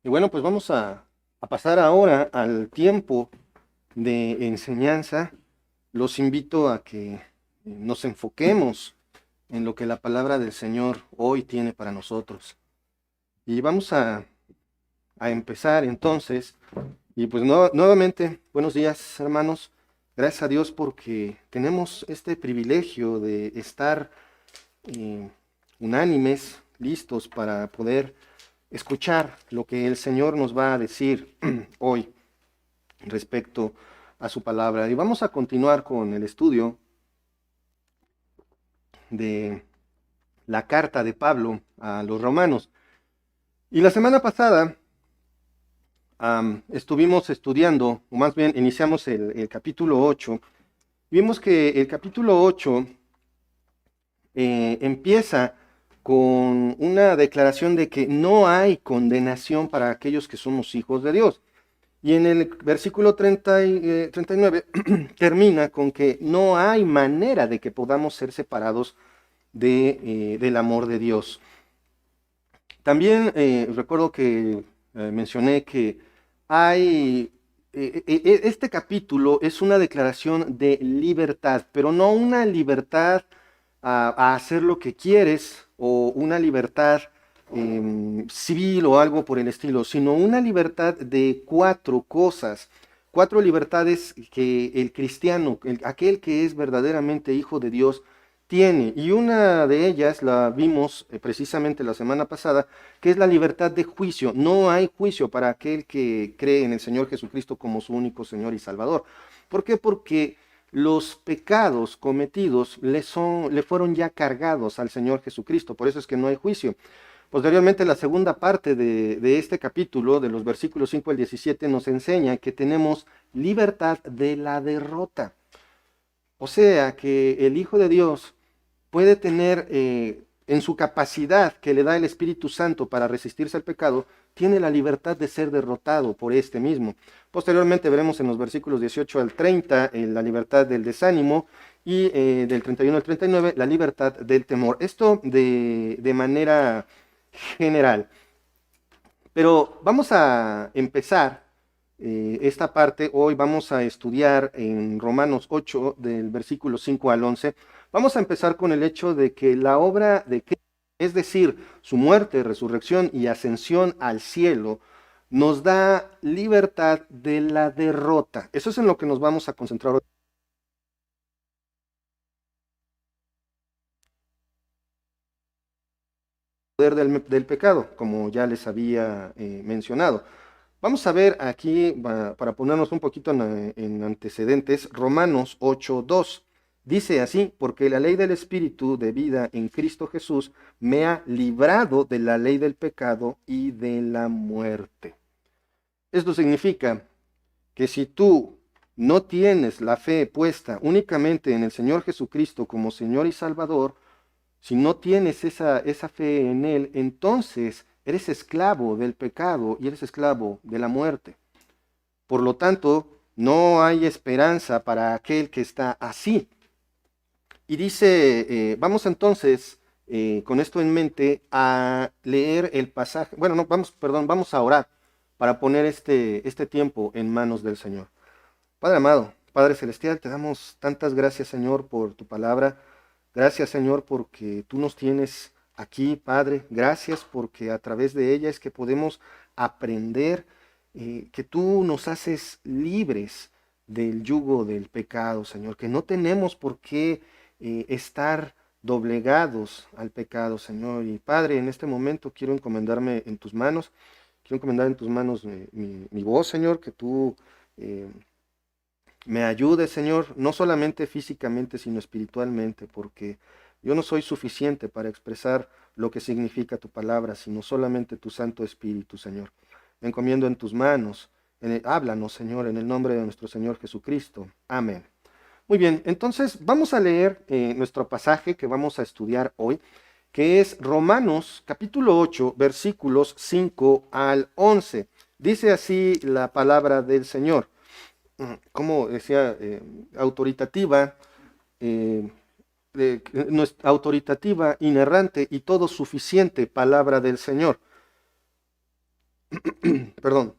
Y bueno, pues vamos a pasar ahora al tiempo de enseñanza. Los invito a que nos enfoquemos en lo que la palabra del Señor hoy tiene para nosotros. Y vamos a empezar entonces. Y pues nuevamente, buenos días hermanos. Gracias a Dios porque tenemos este privilegio de estar eh, unánimes, listos para poder escuchar lo que el Señor nos va a decir hoy respecto a su palabra. Y vamos a continuar con el estudio de la carta de Pablo a los romanos. Y la semana pasada estuvimos estudiando, o más bien iniciamos el capítulo 8. Vimos que el capítulo 8 empieza con una declaración de que no hay condenación para aquellos que somos hijos de Dios. Y en el versículo 39 termina con que no hay manera de que podamos ser separados del amor de Dios. También recuerdo que mencioné que hay, este capítulo es una declaración de libertad, pero no una libertad a hacer lo que quieres o una libertad civil o algo por el estilo, sino una libertad de cuatro cosas, cuatro libertades que el cristiano, aquel que es verdaderamente hijo de Dios, tiene. Y una de ellas la vimos precisamente la semana pasada, que es la libertad de juicio. No hay juicio para aquel que cree en el Señor Jesucristo como su único Señor y Salvador. ¿Por qué? Porque los pecados cometidos le fueron ya cargados al Señor Jesucristo, por eso es que no hay juicio. Posteriormente, la segunda parte de este capítulo, de los versículos 5 al 17, nos enseña que tenemos libertad de la derrota. O sea, que el Hijo de Dios puede tener en su capacidad que le da el Espíritu Santo para resistirse al pecado, tiene la libertad de ser derrotado por este mismo. Posteriormente veremos en los versículos 18 al 30 la libertad del desánimo y del 31 al 39 la libertad del temor. Esto de manera general. Pero vamos a empezar esta parte. Hoy vamos a estudiar en Romanos 8 del versículo 5 al 11. Vamos a empezar con el hecho de que la obra de Cristo, es decir, su muerte, resurrección y ascensión al cielo, nos da libertad de la derrota. Eso es en lo que nos vamos a concentrar hoy. Poder del pecado, como ya les había mencionado. Vamos a ver aquí, para ponernos un poquito en antecedentes, Romanos 8:2. Dice así, porque la ley del Espíritu de vida en Cristo Jesús me ha librado de la ley del pecado y de la muerte. Esto significa que si tú no tienes la fe puesta únicamente en el Señor Jesucristo como Señor y Salvador, si no tienes esa fe en Él, entonces eres esclavo del pecado y eres esclavo de la muerte. Por lo tanto, no hay esperanza para aquel que está así. Y dice, vamos entonces, con esto en mente, a leer el pasaje. Bueno, no, vamos, perdón, vamos a orar para poner este tiempo en manos del Señor. Padre amado, Padre celestial, te damos tantas gracias, Señor, por tu palabra. Gracias, Señor, porque tú nos tienes aquí, Padre. Gracias porque a través de ella es que podemos aprender que tú nos haces libres del yugo del pecado, Señor, que no tenemos por qué estar doblegados al pecado, Señor. Y Padre, en este momento quiero encomendarme en tus manos, quiero encomendar en tus manos mi voz, Señor, que tú me ayudes, Señor, no solamente físicamente, sino espiritualmente, porque yo no soy suficiente para expresar lo que significa tu palabra, sino solamente tu Santo Espíritu, Señor. Me encomiendo en tus manos. Háblanos, Señor, en el nombre de nuestro Señor Jesucristo. Amén. Muy bien, entonces vamos a leer nuestro pasaje que vamos a estudiar hoy, que es Romanos capítulo 8, versículos 5 al 11. Dice así la palabra del Señor, como decía, autoritativa, eh, autoritativa, inerrante y todo suficiente palabra del Señor. Perdón.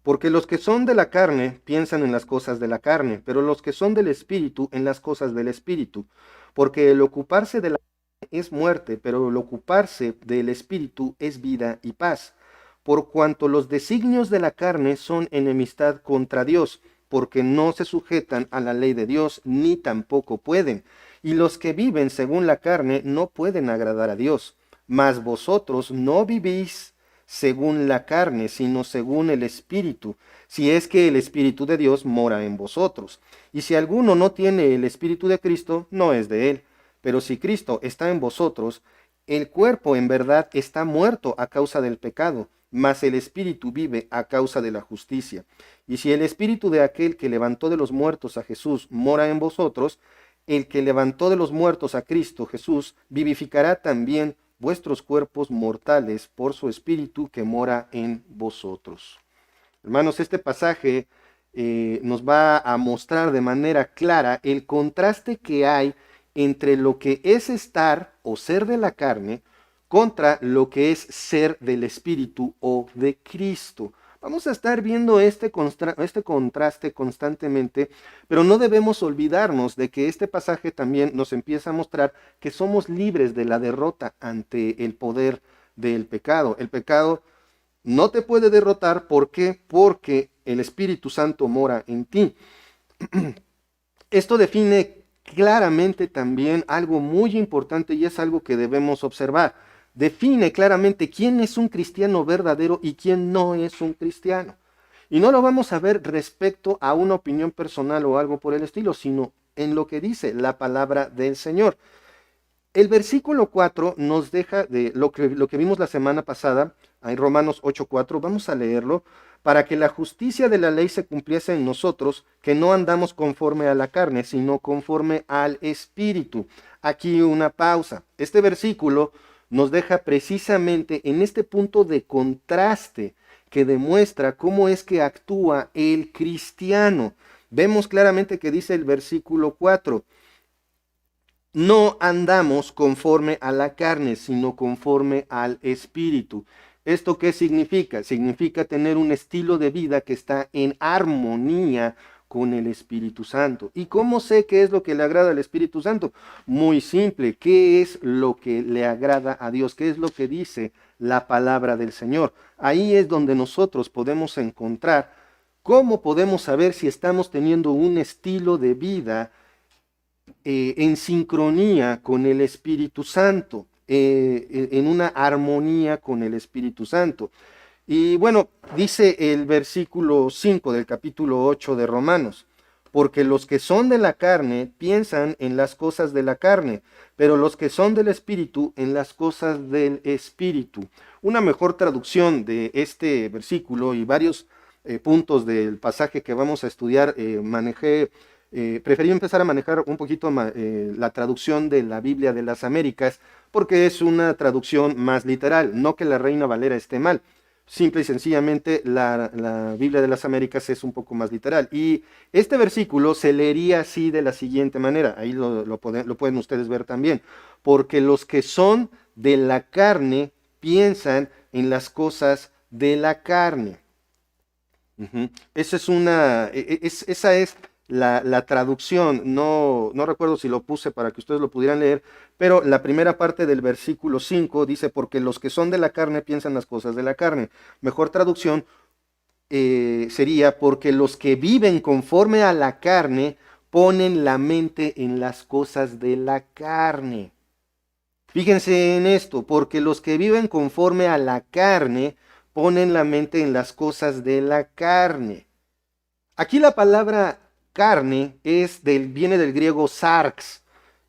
Porque los que son de la carne piensan en las cosas de la carne, pero los que son del espíritu en las cosas del espíritu. Porque el ocuparse de la carne es muerte, pero el ocuparse del espíritu es vida y paz. Por cuanto los designios de la carne son enemistad contra Dios, porque no se sujetan a la ley de Dios, ni tampoco pueden. Y los que viven según la carne no pueden agradar a Dios. Mas vosotros no vivís según la carne, sino según el Espíritu, si es que el Espíritu de Dios mora en vosotros. Y si alguno no tiene el Espíritu de Cristo, no es de él. Pero si Cristo está en vosotros, el cuerpo en verdad está muerto a causa del pecado, mas el Espíritu vive a causa de la justicia. Y si el Espíritu de aquel que levantó de los muertos a Jesús mora en vosotros, el que levantó de los muertos a Cristo Jesús vivificará también vuestros cuerpos mortales por su Espíritu que mora en vosotros. Hermanos, este pasaje nos va a mostrar de manera clara el contraste que hay entre lo que es estar o ser de la carne contra lo que es ser del Espíritu o de Cristo. Vamos a estar viendo este contraste constantemente, pero no debemos olvidarnos de que este pasaje también nos empieza a mostrar que somos libres de la derrota ante el poder del pecado. El pecado no te puede derrotar, ¿por qué? Porque el Espíritu Santo mora en ti. Esto define claramente también algo muy importante y es algo que debemos observar. Define claramente quién es un cristiano verdadero y quién no es un cristiano. Y no lo vamos a ver respecto a una opinión personal o algo por el estilo, sino en lo que dice la palabra del Señor. El versículo 4 nos deja de lo que vimos la semana pasada, en Romanos 8:4, vamos a leerlo, para que la justicia de la ley se cumpliese en nosotros, que no andamos conforme a la carne, sino conforme al Espíritu. Aquí una pausa. Este versículo nos deja precisamente en este punto de contraste que demuestra cómo es que actúa el cristiano. Vemos claramente que dice el versículo 4, no andamos conforme a la carne, sino conforme al Espíritu. ¿Esto qué significa? Significa tener un estilo de vida que está en armonía con el Espíritu Santo. ¿Y cómo sé qué es lo que le agrada al Espíritu Santo? Muy simple, ¿qué es lo que le agrada a Dios? ¿Qué es lo que dice la palabra del Señor? Ahí es donde nosotros podemos encontrar cómo podemos saber si estamos teniendo un estilo de vida en sincronía con el Espíritu Santo, en una armonía con el Espíritu Santo. Y bueno, dice el versículo 5 del capítulo 8 de Romanos, porque los que son de la carne piensan en las cosas de la carne, pero los que son del Espíritu en las cosas del Espíritu. Una mejor traducción de este versículo y varios puntos del pasaje que vamos a estudiar, preferí empezar a manejar un poquito la traducción de la Biblia de las Américas, porque es una traducción más literal, no que la Reina Valera esté mal. Simple y sencillamente la Biblia de las Américas es un poco más literal. Y este versículo se leería así de la siguiente manera, ahí lo pueden ustedes ver también, porque los que son de la carne piensan en las cosas de la carne. Esa es la traducción. No recuerdo si lo puse para que ustedes lo pudieran leer, pero la primera parte del versículo 5 dice, porque los que son de la carne piensan las cosas de la carne. Mejor traducción sería, porque los que viven conforme a la carne ponen la mente en las cosas de la carne. Fíjense en esto, porque los que viven conforme a la carne ponen la mente en las cosas de la carne. Aquí la palabra carne viene del griego sarx,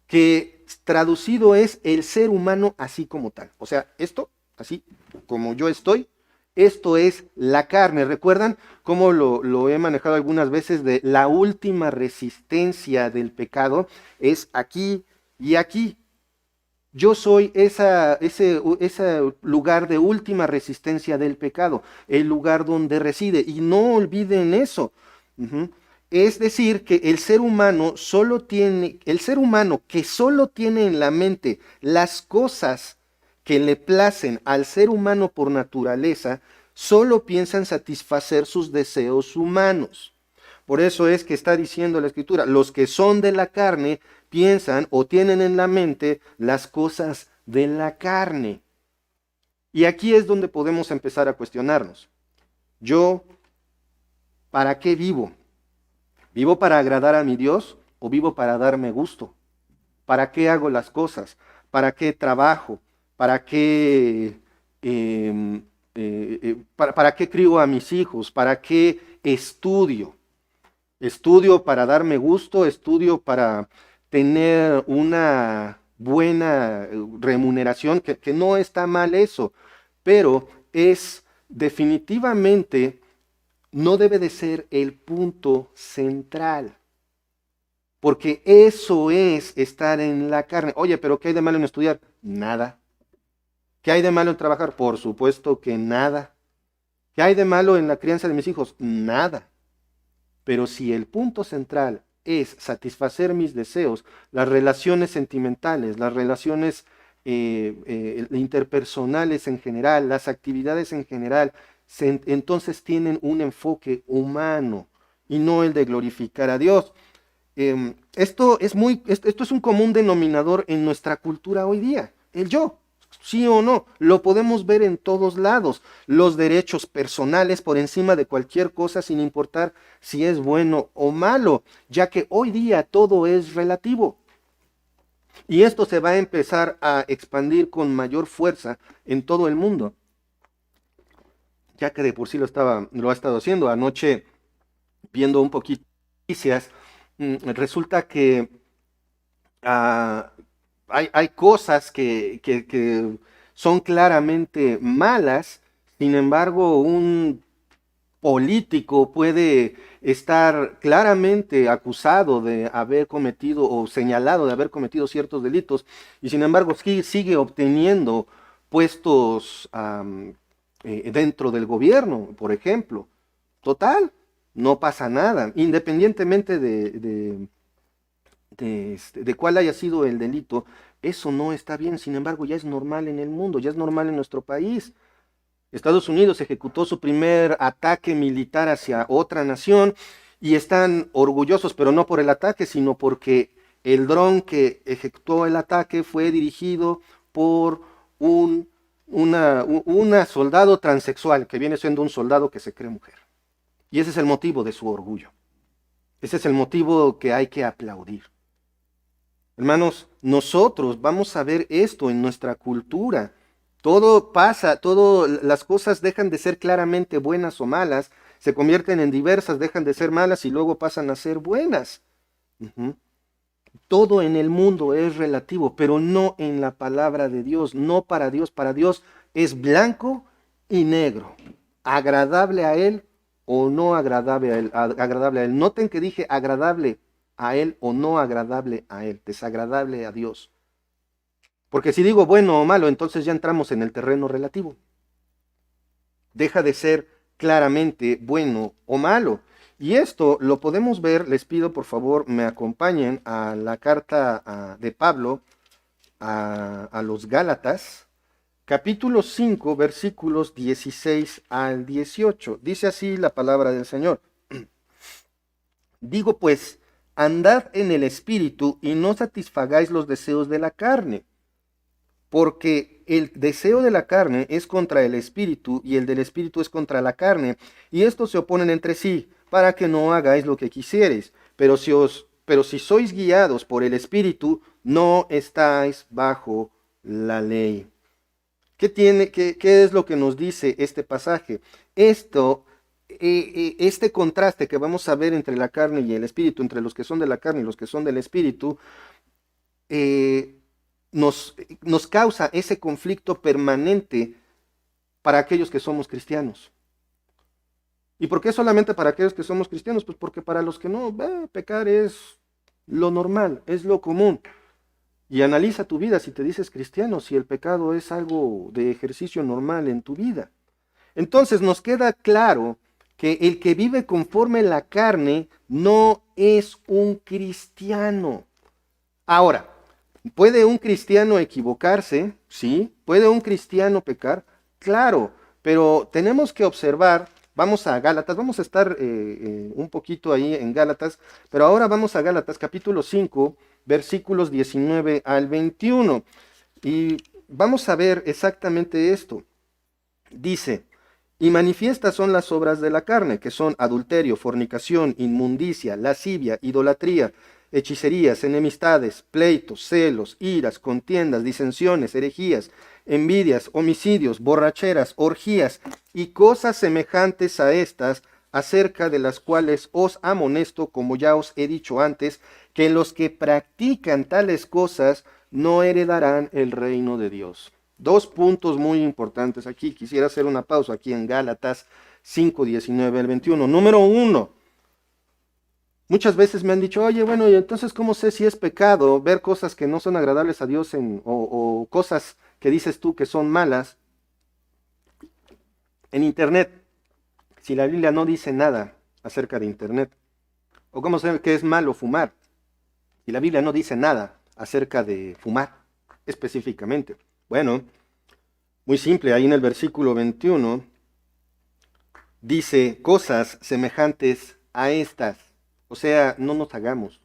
que traducido es el ser humano así como tal. O sea, esto, así como yo estoy, esto es la carne. ¿Recuerdan cómo lo he manejado algunas veces de la última resistencia del pecado? Es aquí y aquí. Yo soy ese lugar de última resistencia del pecado, el lugar donde reside. Y no olviden eso. Es decir, que el ser humano que solo tiene en la mente las cosas que le placen al ser humano por naturaleza, solo piensan satisfacer sus deseos humanos. Por eso es que está diciendo la Escritura, los que son de la carne piensan o tienen en la mente las cosas de la carne. Y aquí es donde podemos empezar a cuestionarnos. Yo, ¿para qué vivo? ¿Vivo para agradar a mi Dios o vivo para darme gusto? ¿Para qué hago las cosas? ¿Para qué trabajo? ¿Para qué, para qué crío a mis hijos? ¿Para qué estudio? ¿Estudio para darme gusto? ¿Estudio para tener una buena remuneración? Que no está mal eso, pero es definitivamente, no debe de ser el punto central. Porque eso es estar en la carne. Oye, pero ¿qué hay de malo en estudiar? Nada. ¿Qué hay de malo en trabajar? Por supuesto que nada. ¿Qué hay de malo en la crianza de mis hijos? Nada. Pero si el punto central es satisfacer mis deseos, las relaciones sentimentales, las relaciones interpersonales en general, las actividades en general, entonces tienen un enfoque humano y no el de glorificar a Dios. Esto es un común denominador en nuestra cultura hoy día, el yo. Sí o no, lo podemos ver en todos lados. Los derechos personales por encima de cualquier cosa, sin importar si es bueno o malo, ya que hoy día todo es relativo. Y esto se va a empezar a expandir con mayor fuerza en todo el mundo, ya que de por sí lo ha estado haciendo. Anoche, viendo un poquito noticias, resulta que hay cosas que son claramente malas. Sin embargo, un político puede estar claramente acusado de haber cometido o señalado de haber cometido ciertos delitos, y sin embargo sigue obteniendo puestos dentro del gobierno, por ejemplo. Total, no pasa nada, independientemente de cuál haya sido el delito. Eso no está bien. Sin embargo, ya es normal en el mundo, ya es normal en nuestro país. Estados Unidos ejecutó su primer ataque militar hacia otra nación y están orgullosos, pero no por el ataque, sino porque el dron que ejecutó el ataque fue dirigido por una soldado transexual, que viene siendo un soldado que se cree mujer. Y ese es el motivo de su orgullo. Ese es el motivo que hay que aplaudir. Hermanos, nosotros vamos a ver esto en nuestra cultura. Todo pasa, las cosas dejan de ser claramente buenas o malas, se convierten en diversas, dejan de ser malas y luego pasan a ser buenas. Todo en el mundo es relativo, pero no en la palabra de Dios, no para Dios. Para Dios es blanco y negro, agradable a Él o no agradable a Él. Noten que dije agradable a Él o no agradable a Él, desagradable a Dios. Porque si digo bueno o malo, entonces ya entramos en el terreno relativo. Deja de ser claramente bueno o malo. Y esto lo podemos ver, les pido por favor me acompañen a la carta de Pablo a los Gálatas, capítulo 5, versículos 16 al 18. Dice así la palabra del Señor. Digo pues, andad en el Espíritu y no satisfagáis los deseos de la carne. Porque el deseo de la carne es contra el Espíritu y el del Espíritu es contra la carne, y estos se oponen entre sí, para que no hagáis lo que quisiereis. Pero si sois guiados por el Espíritu, no estáis bajo la ley. ¿Qué es lo que nos dice este pasaje? Este contraste que vamos a ver entre la carne y el Espíritu, entre los que son de la carne y los que son del Espíritu, nos causa ese conflicto permanente para aquellos que somos cristianos. ¿Y por qué solamente para aquellos que somos cristianos? Pues porque para los que no, pecar es lo normal, es lo común. Y analiza tu vida si te dices cristiano, si el pecado es algo de ejercicio normal en tu vida. Entonces nos queda claro que el que vive conforme la carne no es un cristiano. Ahora, ¿Puede un cristiano equivocarse? Sí. ¿Puede un cristiano pecar? Claro, pero tenemos que observar, vamos a Gálatas, vamos a estar un poquito ahí en Gálatas, pero ahora vamos a Gálatas capítulo 5, versículos 19 al 21. Y vamos a ver exactamente esto. Dice, y manifiestas son las obras de la carne, que son adulterio, fornicación, inmundicia, lascivia, idolatría, hechicerías, enemistades, pleitos, celos, iras, contiendas, disensiones, herejías, envidias, homicidios, borracheras, orgías y cosas semejantes a estas, acerca de las cuales os amonesto, como ya os he dicho antes, que los que practican tales cosas no heredarán el reino de Dios. Dos puntos muy importantes aquí. Quisiera hacer una pausa aquí en Gálatas 5, 19 al 21. Número uno. Muchas veces me han dicho, oye, bueno, y entonces, ¿cómo sé si es pecado ver cosas que no son agradables a Dios o cosas que dices tú que son malas en Internet? Si la Biblia no dice nada acerca de Internet. ¿O cómo sé que es malo fumar? Si la Biblia no dice nada acerca de fumar específicamente. Bueno, muy simple, ahí en el versículo 21 dice cosas semejantes a estas. O sea, no nos hagamos.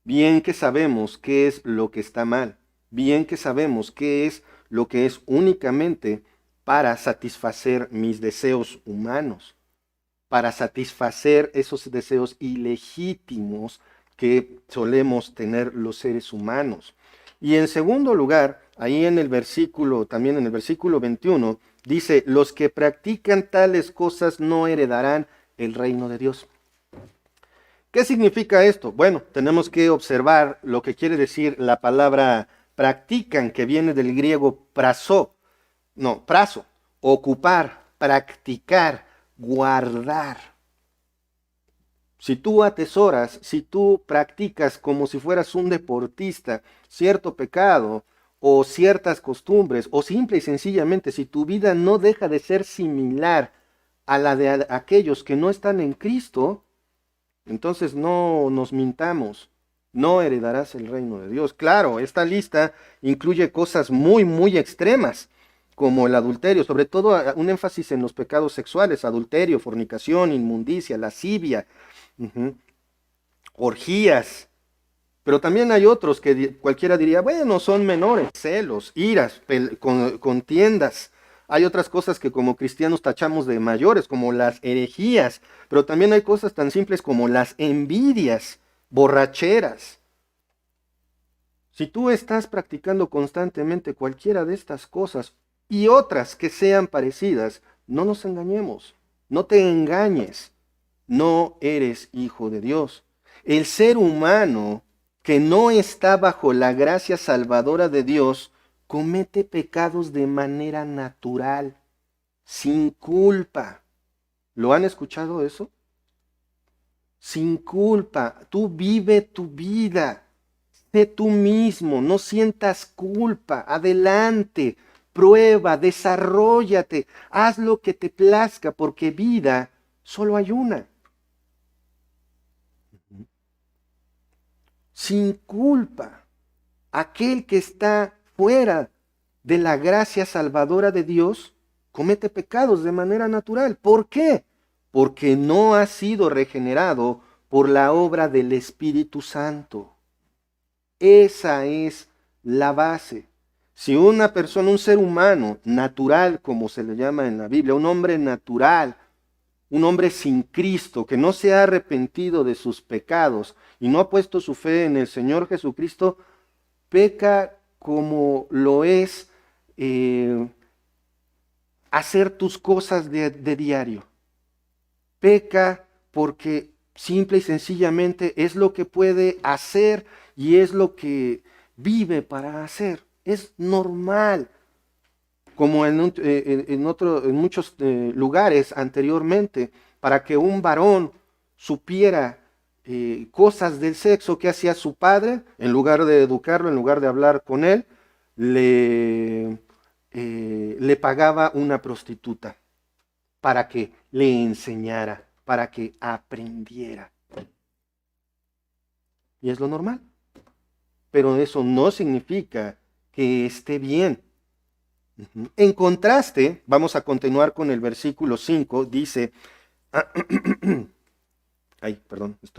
Bien que sabemos qué es lo que está mal. Bien que sabemos qué es lo que es únicamente para satisfacer mis deseos humanos, para satisfacer esos deseos ilegítimos que solemos tener los seres humanos. Y en segundo lugar, ahí en el versículo, también en el versículo 21, dice, los que practican tales cosas no heredarán el reino de Dios. ¿Qué significa esto? Bueno, tenemos que observar lo que quiere decir la palabra practican, que viene del griego praso, ocupar, practicar, guardar. Si tú atesoras, si tú practicas como si fueras un deportista cierto pecado o ciertas costumbres, o simple y sencillamente si tu vida no deja de ser similar a la de aquellos que no están en Cristo, entonces no nos mintamos, no heredarás el reino de Dios. Claro, esta lista incluye cosas muy, muy extremas, como el adulterio, sobre todo un énfasis en los pecados sexuales, adulterio, fornicación, inmundicia, lascivia, orgías. Pero también hay otros que cualquiera diría, bueno, son menores, celos, iras, contiendas. Hay otras cosas que como cristianos tachamos de mayores, como las herejías, pero también hay cosas tan simples como las envidias, borracheras. Si tú estás practicando constantemente cualquiera de estas cosas y otras que sean parecidas, no nos engañemos, no te engañes, no eres hijo de Dios. El ser humano que no está bajo la gracia salvadora de Dios comete pecados de manera natural, sin culpa. ¿Lo han escuchado eso? Sin culpa. Tú vive tu vida. Sé tú mismo. No sientas culpa. Adelante. Prueba. Desarróllate. Haz lo que te plazca porque vida solo hay una. Sin culpa. Aquel que está fuera de la gracia salvadora de Dios comete pecados de manera natural. ¿Por qué? Porque no ha sido regenerado por la obra del Espíritu Santo. Esa es la base. Si una persona, un ser humano natural, como se le llama en la Biblia, un hombre natural, un hombre sin Cristo, que no se ha arrepentido de sus pecados y no ha puesto su fe en el Señor Jesucristo, peca como lo es hacer tus cosas de diario. Peca porque simple y sencillamente es lo que puede hacer y es lo que vive para hacer. Es normal. Como en muchos lugares anteriormente, para que un varón supiera cosas del sexo que hacía su padre, en lugar de educarlo, en lugar de hablar con él, le pagaba una prostituta para que le enseñara, para que aprendiera. Y es lo normal. pero eso no significa que esté bien. En contraste, vamos a continuar con el versículo 5, dice,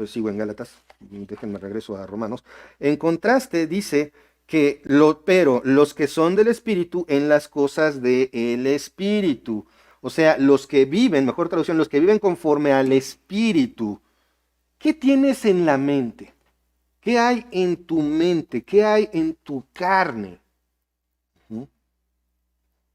sigo en Gálatas, déjenme regreso a Romanos. En contraste, dice que, pero los que son del Espíritu en las cosas del Espíritu. O sea, los que viven, mejor traducción, los que viven conforme al Espíritu. ¿Qué tienes en la mente? ¿Qué hay en tu mente? ¿Qué hay en tu carne?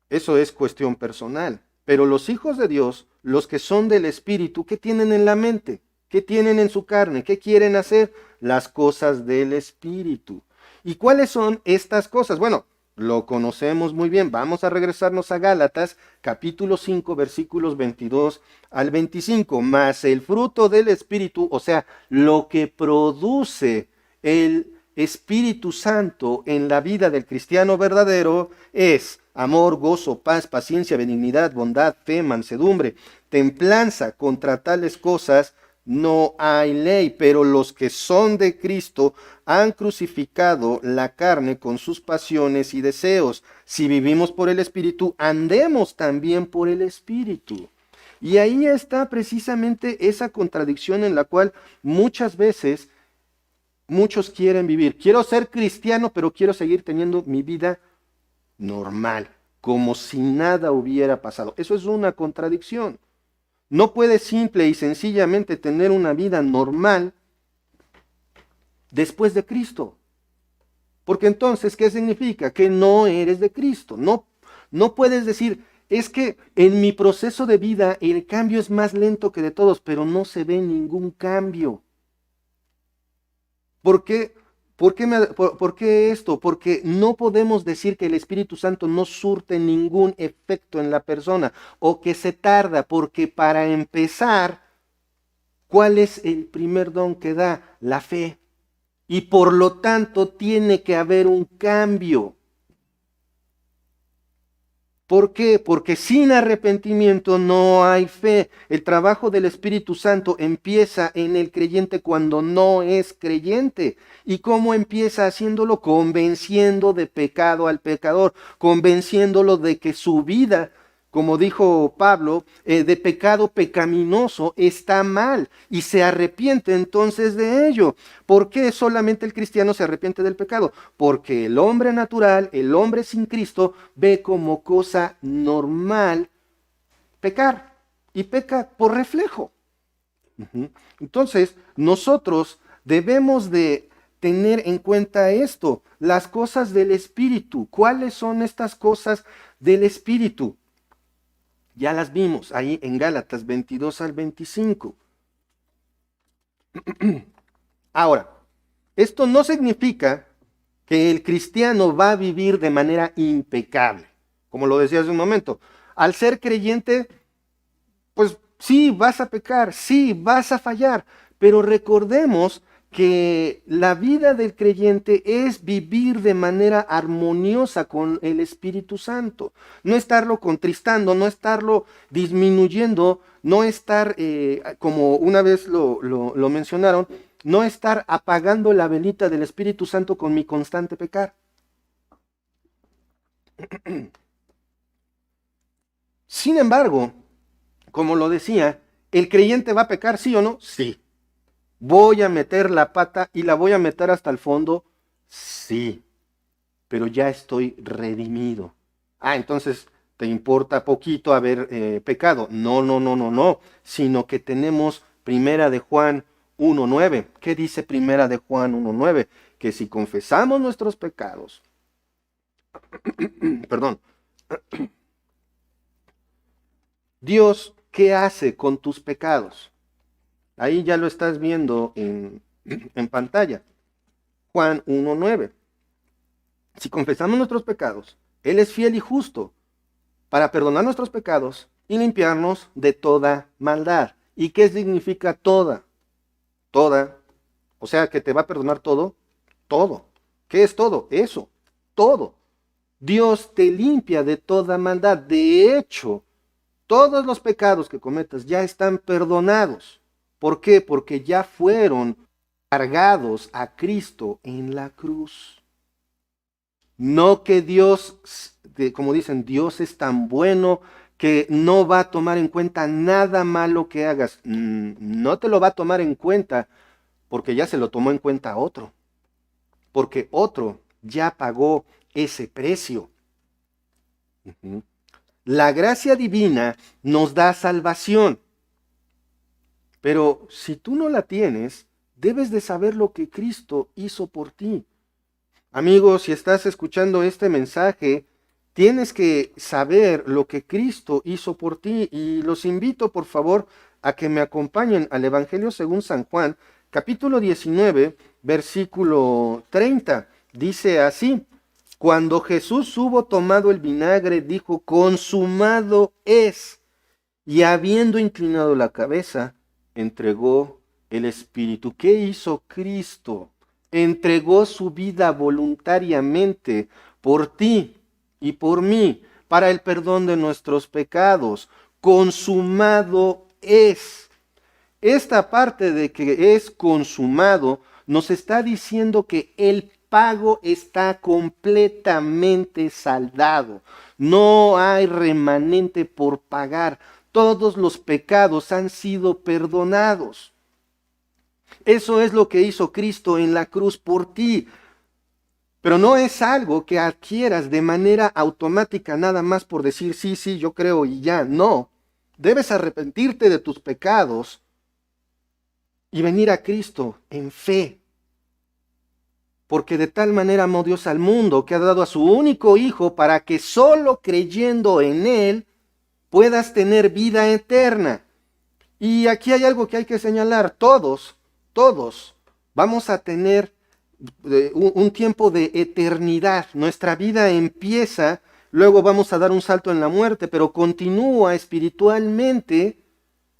Eso es cuestión personal. Pero los hijos de Dios, los que son del Espíritu, ¿qué tienen en la mente? ¿Qué tienen en su carne? ¿Qué quieren hacer? Las cosas del Espíritu. ¿Y cuáles son estas cosas? Bueno, lo conocemos muy bien. Vamos a regresarnos a Gálatas, capítulo 5, versículos 22 al 25. Mas el fruto del Espíritu, o sea, lo que produce el Espíritu Santo en la vida del cristiano verdadero es amor, gozo, paz, paciencia, benignidad, bondad, fe, mansedumbre, templanza. Contra tales cosas no hay ley, pero los que son de Cristo han crucificado la carne con sus pasiones y deseos. Si vivimos por el Espíritu, andemos también por el Espíritu. Y ahí está precisamente esa contradicción en la cual muchas veces muchos quieren vivir. Quiero ser cristiano, pero quiero seguir teniendo mi vida normal, como si nada hubiera pasado. Eso es una contradicción. No puedes simple y sencillamente tener una vida normal después de Cristo. Porque entonces, ¿qué significa? Que no eres de Cristo. No puedes decir, es que en mi proceso de vida el cambio es más lento que de todos, pero no se ve ningún cambio. ¿Por qué? ¿Por qué esto? Porque no podemos decir que el Espíritu Santo no surte ningún efecto en la persona o que se tarda, porque para empezar, ¿cuál es el primer don que da? La fe. Y por lo tanto tiene que haber un cambio. ¿Por qué? Porque sin arrepentimiento no hay fe. El trabajo del Espíritu Santo empieza en el creyente cuando no es creyente. ¿Y cómo empieza haciéndolo? Convenciendo de pecado al pecador, convenciéndolo de que su vida, como dijo Pablo, de pecado pecaminoso está mal y se arrepiente entonces de ello. ¿Por qué solamente el cristiano se arrepiente del pecado? Porque el hombre natural, el hombre sin Cristo, ve como cosa normal pecar y peca por reflejo. Entonces, nosotros debemos de tener en cuenta esto, las cosas del Espíritu. ¿Cuáles son estas cosas del Espíritu? Ya las vimos ahí en Gálatas 22 al 25. Ahora, esto no significa que el cristiano va a vivir de manera impecable, como lo decía hace un momento. Al ser creyente, pues sí, vas a pecar, sí, vas a fallar, pero recordemos que la vida del creyente es vivir de manera armoniosa con el Espíritu Santo, no estarlo contristando, no estarlo disminuyendo, no estar, como una vez lo mencionaron, no estar apagando la velita del Espíritu Santo con mi constante pecar. Sin embargo, como lo decía, ¿el creyente va a pecar, sí o no? Sí. ¿Voy a meter la pata y la voy a meter hasta el fondo? Sí. Pero ya estoy redimido. Entonces, ¿te importa poquito haber pecado? No. Sino que tenemos Primera de Juan 1:9. ¿Qué dice Primera de Juan 1:9? Que si confesamos nuestros pecados, perdón, Dios, ¿qué hace con tus pecados? Ahí ya lo estás viendo en pantalla. Juan 1:9. Si confesamos nuestros pecados, Él es fiel y justo para perdonar nuestros pecados y limpiarnos de toda maldad. ¿Y qué significa toda? Toda. O sea, que te va a perdonar todo. Todo. ¿Qué es todo? Eso. Todo. Dios te limpia de toda maldad. De hecho, todos los pecados que cometas ya están perdonados. ¿Por qué? Porque ya fueron cargados a Cristo en la cruz. No que Dios, como dicen, Dios es tan bueno que no va a tomar en cuenta nada malo que hagas. No te lo va a tomar en cuenta porque ya se lo tomó en cuenta otro. Porque otro ya pagó ese precio. Ujú. La gracia divina nos da salvación. Pero si tú no la tienes, debes de saber lo que Cristo hizo por ti. Amigos, si estás escuchando este mensaje, tienes que saber lo que Cristo hizo por ti y los invito, por favor, a que me acompañen al Evangelio según San Juan, capítulo 19, versículo 30. Dice así: cuando Jesús hubo tomado el vinagre, dijo: consumado es. Y habiendo inclinado la cabeza, entregó el Espíritu. ¿Qué hizo Cristo? Entregó su vida voluntariamente por ti y por mí, para el perdón de nuestros pecados. Consumado es. Esta parte de que es consumado nos está diciendo que el pago está completamente saldado. No hay remanente por pagar. Todos los pecados han sido perdonados. Eso es lo que hizo Cristo en la cruz por ti. Pero no es algo que adquieras de manera automática nada más por decir sí, sí, yo creo y ya. No. Debes arrepentirte de tus pecados y venir a Cristo en fe. Porque de tal manera amó Dios al mundo que ha dado a su único Hijo para que solo creyendo en Él puedas tener vida eterna. Y aquí hay algo que hay que señalar. Todos vamos a tener un tiempo de eternidad. Nuestra vida empieza, luego vamos a dar un salto en la muerte, pero continúa espiritualmente.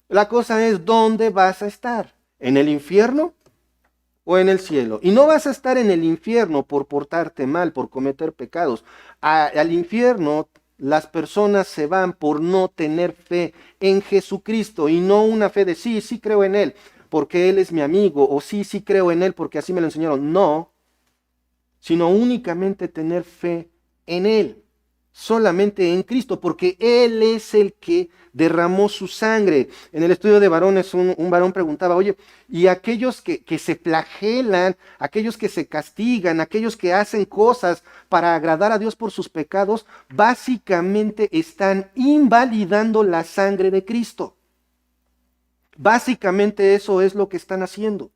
La cosa es, ¿dónde vas a estar? ¿En el infierno o en el cielo? Y no vas a estar en el infierno por portarte mal, por cometer pecados. Al infierno las personas se van por no tener fe en Jesucristo y no una fe de sí, sí creo en Él porque Él es mi amigo, o sí, sí creo en Él porque así me lo enseñaron. No, sino únicamente tener fe en Él, solamente en Cristo, porque Él es el que derramó su sangre. En el estudio de varones, un varón preguntaba: oye, ¿y aquellos que se flagelan, aquellos que se castigan, aquellos que hacen cosas para agradar a Dios por sus pecados, básicamente están invalidando la sangre de Cristo? Básicamente eso es lo que están haciendo.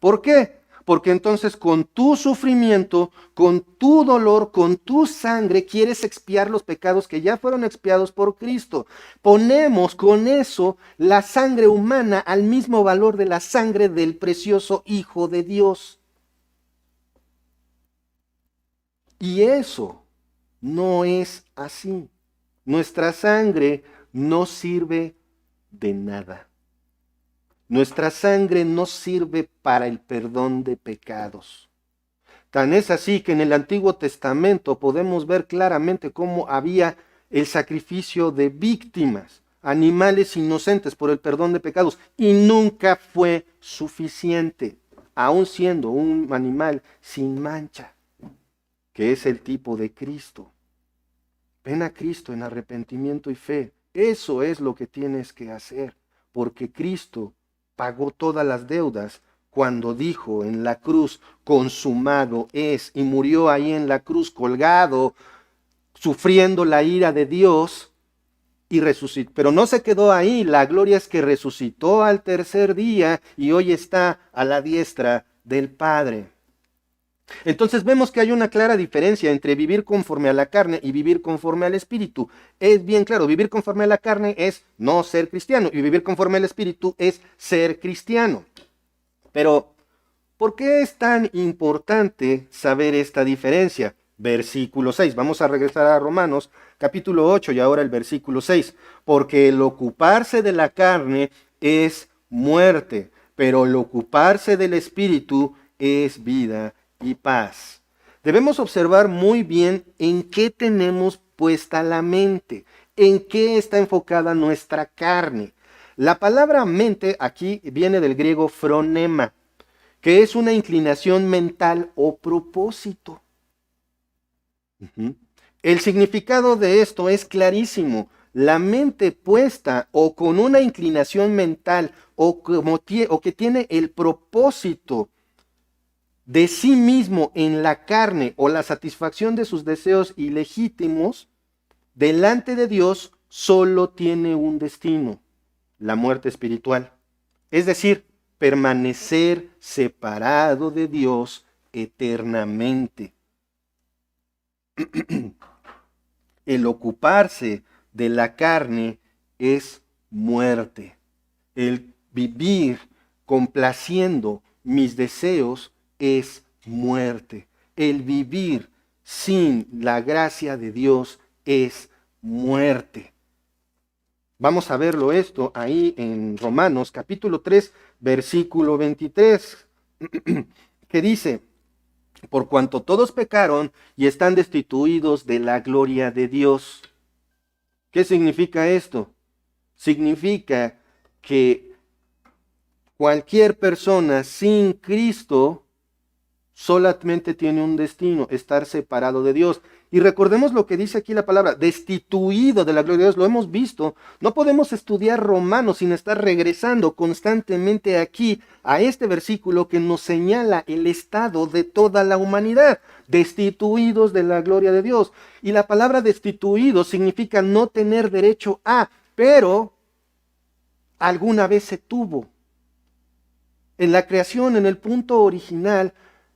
¿Por qué? Porque entonces con tu sufrimiento, con tu dolor, con tu sangre, quieres expiar los pecados que ya fueron expiados por Cristo. Ponemos con eso la sangre humana al mismo valor de la sangre del precioso Hijo de Dios. Y eso no es así. Nuestra sangre no sirve de nada. Nuestra sangre no sirve para el perdón de pecados. Tan es así que en el Antiguo Testamento podemos ver claramente cómo había el sacrificio de víctimas, animales inocentes por el perdón de pecados, y nunca fue suficiente, aun siendo un animal sin mancha, que es el tipo de Cristo. Ven a Cristo en arrepentimiento y fe. Eso es lo que tienes que hacer, porque Cristo pagó todas las deudas cuando dijo en la cruz: consumado es, y murió ahí en la cruz colgado, sufriendo la ira de Dios, y resucitó. Pero no se quedó ahí, la gloria es que resucitó al tercer día y hoy está a la diestra del Padre. Entonces vemos que hay una clara diferencia entre vivir conforme a la carne y vivir conforme al Espíritu. Es bien claro, vivir conforme a la carne es no ser cristiano y vivir conforme al Espíritu es ser cristiano. Pero, ¿por qué es tan importante saber esta diferencia? Versículo 6, vamos a regresar a Romanos capítulo 8 y ahora el versículo 6. Porque el ocuparse de la carne es muerte, pero el ocuparse del Espíritu es vida y paz. Debemos observar muy bien en qué tenemos puesta la mente, en qué está enfocada nuestra carne. La palabra mente aquí viene del griego phronema, que es una inclinación mental o propósito. El significado de esto es clarísimo. La mente puesta o con una inclinación mental o que tiene el propósito de sí mismo en la carne o la satisfacción de sus deseos ilegítimos, delante de Dios solo tiene un destino: la muerte espiritual. Es decir, permanecer separado de Dios eternamente. El ocuparse de la carne es muerte. El vivir complaciendo mis deseos es muerte. El vivir sin la gracia de Dios es muerte. Vamos a verlo esto ahí en Romanos capítulo 3, versículo 23, que dice: por cuanto todos pecaron y están destituidos de la gloria de Dios. ¿Qué significa esto? Significa que cualquier persona sin Cristo solamente tiene un destino: estar separado de Dios. Y recordemos lo que dice aquí la palabra: destituido de la gloria de Dios. Lo hemos visto. No podemos estudiar Romanos sin estar regresando constantemente aquí a este versículo que nos señala el estado de toda la humanidad: destituidos de la gloria de Dios. Y la palabra destituido significa no tener derecho a, pero alguna vez se tuvo. En la creación, en el punto original,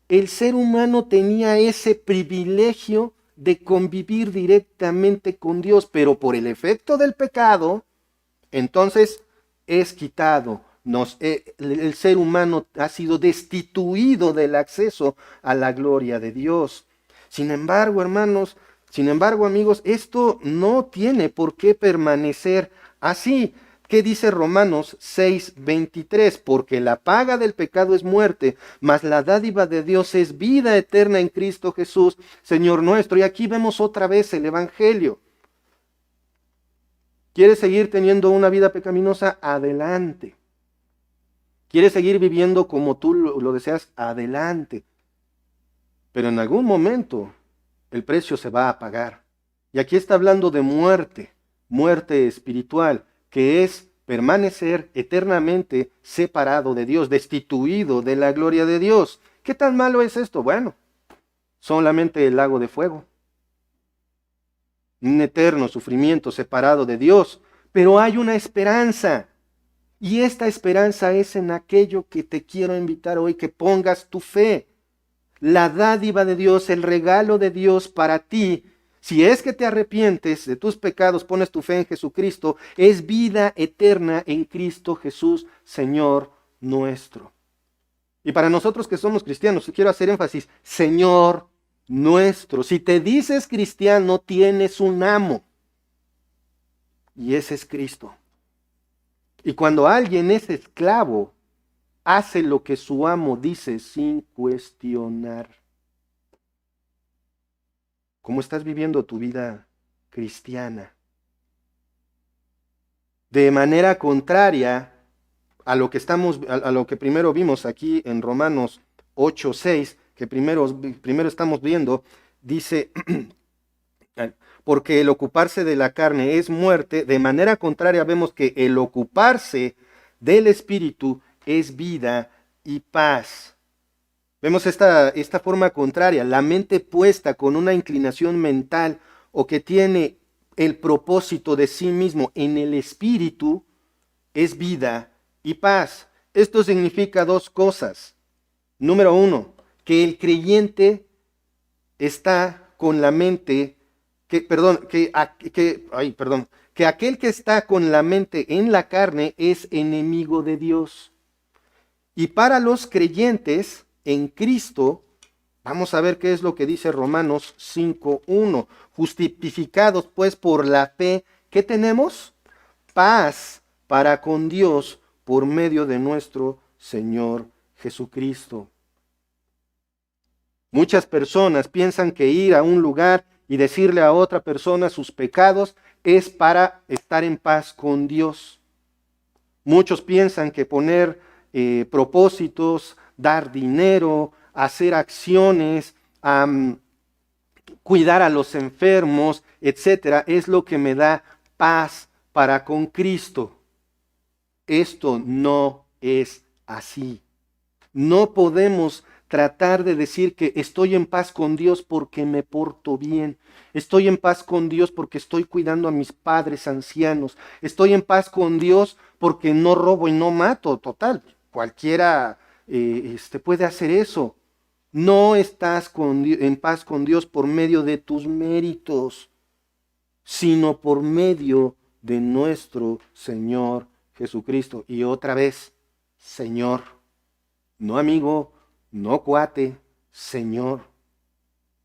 el ser humano tenía ese privilegio de convivir directamente con Dios, pero por el efecto del pecado, entonces es quitado. El ser humano ha sido destituido del acceso a la gloria de Dios. Sin embargo, hermanos, amigos, esto no tiene por qué permanecer así. ¿Qué dice Romanos 6:23? Porque la paga del pecado es muerte, mas la dádiva de Dios es vida eterna en Cristo Jesús, Señor nuestro. Y aquí vemos otra vez el Evangelio. ¿Quieres seguir teniendo una vida pecaminosa? Adelante. ¿Quieres seguir viviendo como tú lo deseas? Adelante. Pero en algún momento el precio se va a pagar. Y aquí está hablando de muerte, muerte espiritual, que es permanecer eternamente separado de Dios, destituido de la gloria de Dios. ¿Qué tan malo es esto? Bueno, solamente el lago de fuego. Un eterno sufrimiento separado de Dios. Pero hay una esperanza. Y esta esperanza es en aquello que te quiero invitar hoy, que pongas tu fe. La dádiva de Dios, el regalo de Dios para ti, si es que te arrepientes de tus pecados, pones tu fe en Jesucristo, es vida eterna en Cristo Jesús, Señor nuestro. Y para nosotros que somos cristianos, quiero hacer énfasis: Señor nuestro. Si te dices cristiano, tienes un amo, y ese es Cristo. Y cuando alguien es esclavo, hace lo que su amo dice sin cuestionar. ¿Cómo estás viviendo tu vida cristiana? De manera contraria a lo que primero vimos aquí en Romanos 8:6, que primero estamos viendo, dice: porque el ocuparse de la carne es muerte. De manera contraria vemos que el ocuparse del Espíritu es vida y paz. Vemos esta forma contraria: la mente puesta con una inclinación mental o que tiene el propósito de sí mismo en el Espíritu es vida y paz. Esto significa dos cosas. Número uno, que el creyente está con la mente, que aquel que está con la mente en la carne es enemigo de Dios. Y para los creyentes en Cristo, vamos a ver qué es lo que dice Romanos 5:1. Justificados pues por la fe, ¿qué tenemos? Paz para con Dios por medio de nuestro Señor Jesucristo. Muchas personas piensan que ir a un lugar y decirle a otra persona sus pecados es para estar en paz con Dios. Muchos piensan que poner propósitos dar dinero, hacer acciones, cuidar a los enfermos, etcétera, es lo que me da paz para con Cristo. Esto no es así. No podemos tratar de decir que estoy en paz con Dios porque me porto bien. Estoy en paz con Dios porque estoy cuidando a mis padres ancianos. Estoy en paz con Dios porque no robo y no mato. Total, cualquiera puede hacer eso. No estás en paz con Dios por medio de tus méritos, sino por medio de nuestro Señor Jesucristo. Y otra vez, Señor, no amigo, no cuate, Señor.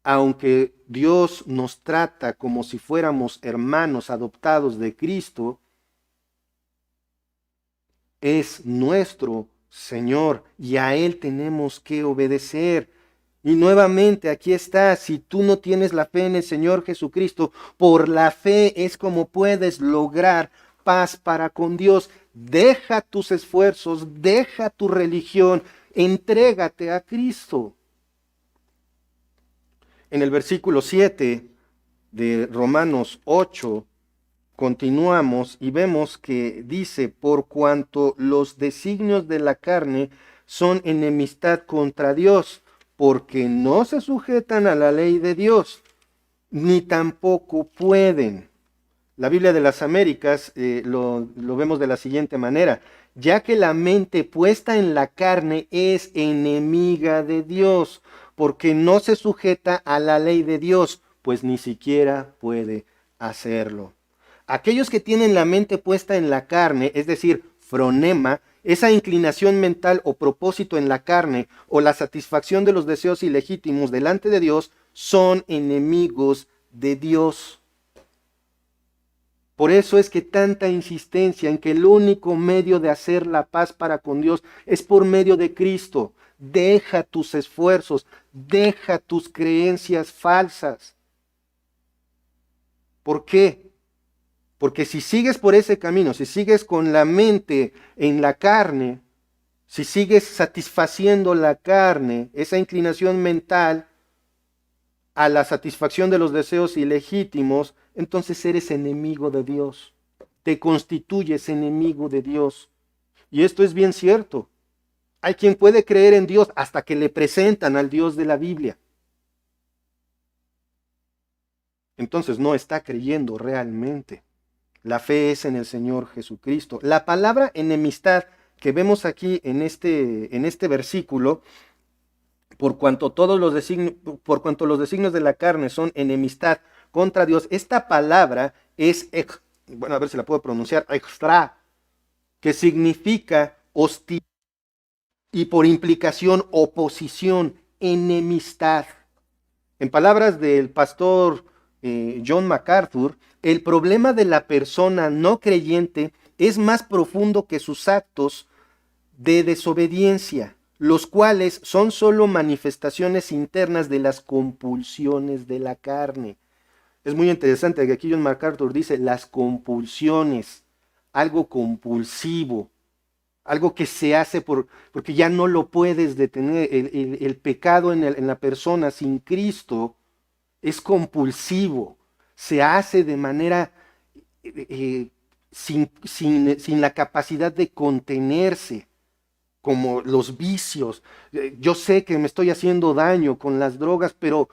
Aunque Dios nos trata como si fuéramos hermanos adoptados de Cristo, es nuestro Señor y a Él tenemos que obedecer. Y nuevamente aquí está, si tú no tienes la fe en el Señor Jesucristo, por la fe es como puedes lograr paz para con Dios. Deja tus esfuerzos, deja tu religión, entrégate a Cristo. En el versículo 7 de Romanos 8, continuamos y vemos que dice, por cuanto los designios de la carne son enemistad contra Dios, porque no se sujetan a la ley de Dios, ni tampoco pueden. La Biblia de las Américas lo vemos de la siguiente manera, ya que la mente puesta en la carne es enemiga de Dios, porque no se sujeta a la ley de Dios, pues ni siquiera puede hacerlo. Aquellos que tienen la mente puesta en la carne, es decir, fronema, esa inclinación mental o propósito en la carne o la satisfacción de los deseos ilegítimos delante de Dios, son enemigos de Dios. Por eso es que tanta insistencia en que el único medio de hacer la paz para con Dios es por medio de Cristo. Deja tus esfuerzos, deja tus creencias falsas. ¿Por qué? Porque si sigues por ese camino, si sigues con la mente en la carne, si sigues satisfaciendo la carne, esa inclinación mental a la satisfacción de los deseos ilegítimos, entonces eres enemigo de Dios. Te constituyes enemigo de Dios. Y esto es bien cierto. Hay quien puede creer en Dios hasta que le presentan al Dios de la Biblia. Entonces no está creyendo realmente. La fe es en el Señor Jesucristo. La palabra enemistad que vemos aquí en este versículo, por cuanto los designios de la carne son enemistad contra Dios, esta palabra es, a ver si la puedo pronunciar, extra, que significa hostilidad y por implicación oposición, enemistad. En palabras del pastor John MacArthur, el problema de la persona no creyente es más profundo que sus actos de desobediencia, los cuales son solo manifestaciones internas de las compulsiones de la carne. Es muy interesante que aquí John MacArthur dice las compulsiones, algo compulsivo, algo que se hace porque ya no lo puedes detener. El pecado en la persona sin Cristo es compulsivo, se hace de manera sin la capacidad de contenerse, como los vicios. Yo sé que me estoy haciendo daño con las drogas, pero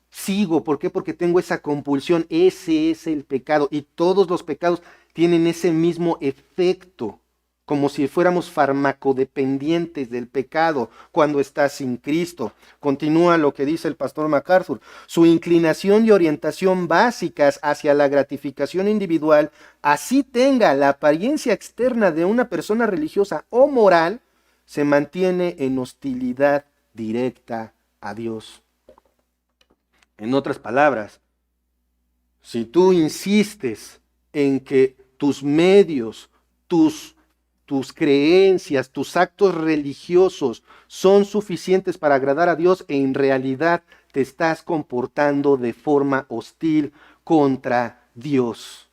sigo. ¿Por qué? Porque tengo esa compulsión. Ese es el pecado. Y todos los pecados tienen ese mismo efecto, como si fuéramos farmacodependientes del pecado cuando estás sin Cristo. Continúa lo que dice el pastor MacArthur. Su inclinación y orientación básicas hacia la gratificación individual, así tenga la apariencia externa de una persona religiosa o moral, se mantiene en hostilidad directa a Dios. En otras palabras, si tú insistes en que tus medios, tus creencias, tus actos religiosos son suficientes para agradar a Dios, en realidad te estás comportando de forma hostil contra Dios.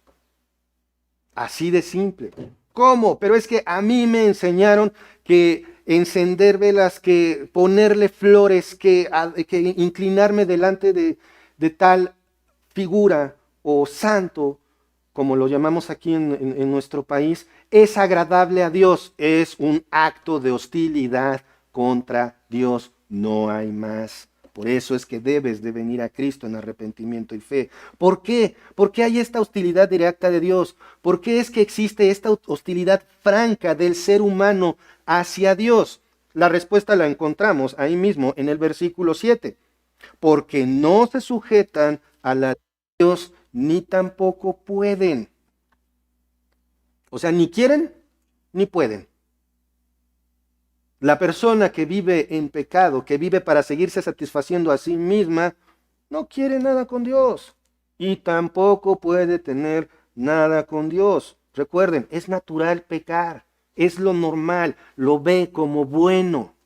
Así de simple. ¿Cómo? Pero es que a mí me enseñaron que encender velas, que ponerle flores, que inclinarme delante de tal figura o santo, como lo llamamos aquí en nuestro país, es agradable a Dios, es un acto de hostilidad contra Dios, no hay más. Por eso es que debes de venir a Cristo en arrepentimiento y fe. ¿Por qué? ¿Por qué hay esta hostilidad directa de Dios? ¿Por qué es que existe esta hostilidad franca del ser humano hacia Dios? La respuesta la encontramos ahí mismo en el versículo 7. Porque no se sujetan a la de Dios, ni tampoco pueden. O sea, ni quieren ni pueden. La persona que vive en pecado, que vive para seguirse satisfaciendo a sí misma, no quiere nada con Dios y tampoco puede tener nada con Dios. Recuerden, es natural pecar, es lo normal, lo ve como bueno.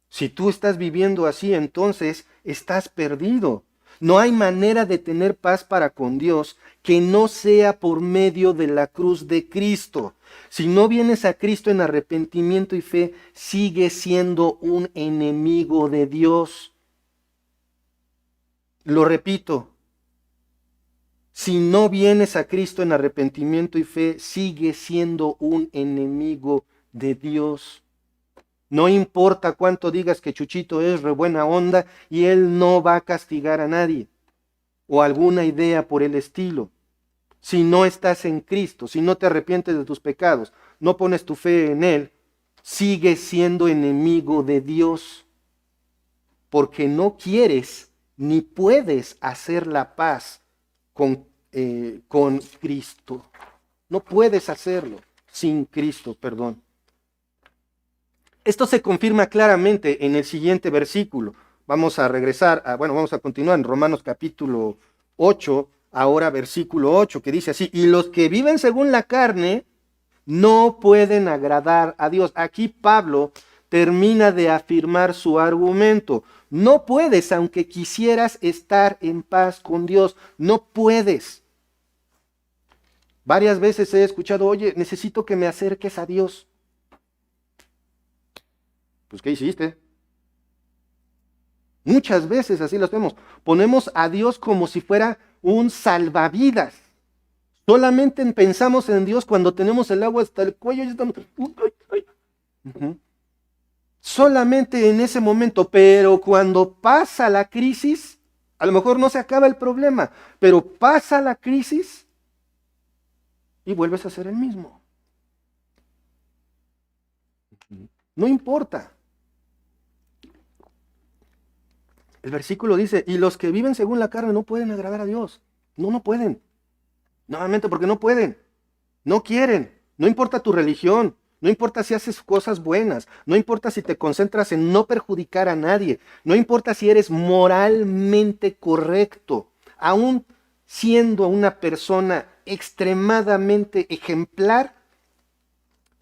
Si tú estás viviendo así, entonces estás perdido. No hay manera de tener paz para con Dios que no sea por medio de la cruz de Cristo. Si no vienes a Cristo en arrepentimiento y fe, sigues siendo un enemigo de Dios. Lo repito, si no vienes a Cristo en arrepentimiento y fe, sigues siendo un enemigo de Dios. No importa cuánto digas que Chuchito es re buena onda y él no va a castigar a nadie. O alguna idea por el estilo. Si no estás en Cristo, si no te arrepientes de tus pecados, no pones tu fe en Él, sigues siendo enemigo de Dios. Porque no quieres ni puedes hacer la paz con Cristo. No puedes hacerlo sin Cristo, perdón. Esto se confirma claramente en el siguiente versículo. Vamos a regresar, vamos a continuar en Romanos capítulo 8, ahora versículo 8, que dice así, y los que viven según la carne no pueden agradar a Dios. Aquí Pablo termina de afirmar su argumento. No puedes, aunque quisieras estar en paz con Dios, no puedes. Varias veces he escuchado, oye, necesito que me acerques a Dios. Pues, ¿qué hiciste? Muchas veces así lo hacemos. Ponemos a Dios como si fuera un salvavidas. Solamente pensamos en Dios cuando tenemos el agua hasta el cuello y estamos... Solamente en ese momento, pero cuando pasa la crisis, a lo mejor no se acaba el problema, pero pasa la crisis y vuelves a ser el mismo. No importa. El versículo dice, y los que viven según la carne no pueden agradar a Dios. No pueden. Nuevamente, porque no pueden. No quieren. No importa tu religión. No importa si haces cosas buenas. No importa si te concentras en no perjudicar a nadie. No importa si eres moralmente correcto. Aún siendo una persona extremadamente ejemplar,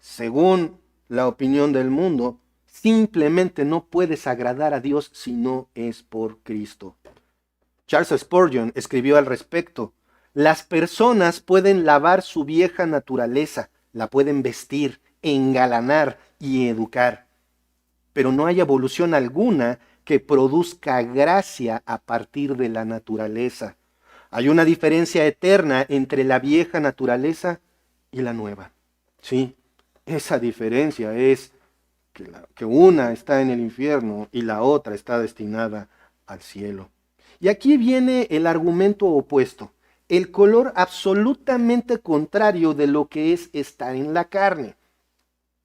según la opinión del mundo, simplemente no puedes agradar a Dios si no es por Cristo. Charles Spurgeon escribió al respecto: las personas pueden lavar su vieja naturaleza, la pueden vestir, engalanar y educar, pero no hay evolución alguna que produzca gracia a partir de la naturaleza. Hay una diferencia eterna entre la vieja naturaleza y la nueva. Sí, esa diferencia es que una está en el infierno y la otra está destinada al cielo. Y aquí viene el argumento opuesto, el color absolutamente contrario de lo que es estar en la carne.